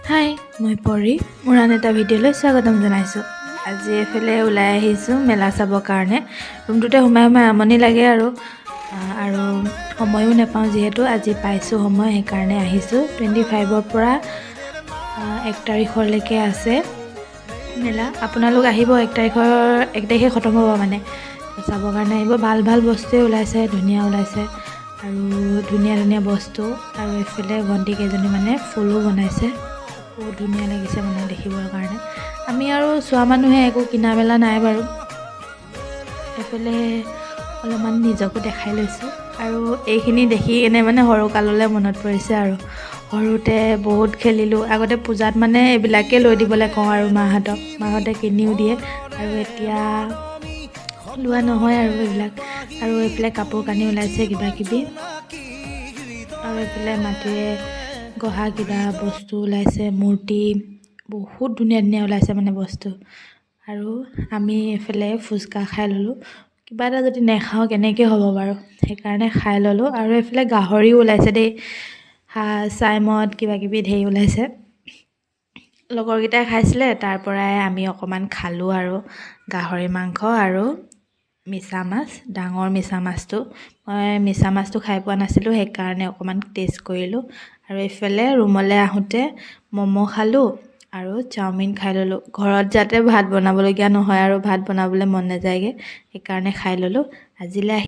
হাই, মই পৰি মোৰ আন এটা ভিডিঅ'লৈ স্বাগতম জনাইছোঁ। আজি এফালে ওলাই আহিছোঁ মেলা চাবৰ কাৰণে। ৰুমটোতে সোমাই আমনি লাগে আৰু সময়ো নাপাওঁ, যিহেতু আজি পাইছোঁ সময়, সেইকাৰণে আহিছোঁ। 25ৰ পৰা 1 তাৰিখলৈকে আছে মেলা। আপোনালোক আহিব, 1 তাৰিখে খতম হ'ব মানে। চাবৰ কাৰণে আহিব। ভাল ভাল বস্তুৱে ওলাইছে, ধুনীয়া ওলাইছে আৰু ধুনীয়া ধুনীয়া বস্তু। আৰু এইফালে ভণ্টি কেইজনী মানে ফুলো বনাইছে, বহুত ধুনীয়া লাগিছে মানে দেখিবৰ কাৰণে। আমি আৰু চোৱা মানুহে, একো কিনা মেলা নাই বাৰু। এইফালে অলপমান নিজকো দেখাই লৈছোঁ আৰু এইখিনি দেখি কিনে মানে সৰুকাললৈ মনত পৰিছে আৰু সৰুতে বহুত খেলিলোঁ। আগতে পূজাত মানে এইবিলাকে লৈ দিবলৈ কওঁ আৰু মাহঁতে কিনিও দিয়ে, আৰু এতিয়া লোৱা নহয় আৰু এইবিলাক। আৰু এইফালে কাপোৰ কানি ওলাইছে কিবা কিবি, আৰু এইফালে মাটিৰে গঢ়া কিবা বস্তু ওলাইছে, মূৰ্তি বহুত ধুনীয়া ধুনীয়া ওলাইছে মানে বস্তু। আৰু আমি এইফালে ফুচকা খাই ল'লোঁ। কিবা এটা যদি নেখাওঁ কেনেকৈ হ'ব বাৰু, সেইকাৰণে খাই ল'লোঁ। আৰু এইফালে গাহৰিও ওলাইছে দেই, চাইমদ কিবা কিবি ধেৰ ওলাইছে। লগৰকেইটাই খাইছিলে, তাৰ পৰাই আমি অকণমান খালোঁ। আৰু গাহৰি মাংস আৰু মিছা মাছ, ডাঙৰ মিছা মাছটো। মই মিছা মাছটো খাই পোৱা নাছিলোঁ, সেইকাৰণে অকণমান টেষ্ট কৰিলোঁ। আৰু এইফালে ৰুমলৈ আহোঁতে ম'ম' খালোঁ আৰু চাওমিন খাই ল'লোঁ। ঘৰত যাতে ভাত বনাবলগীয়া নহয় আৰু ভাত বনাবলৈ মন নাযায়গৈ, সেইকাৰণে খাই ল'লোঁ। আজিলৈ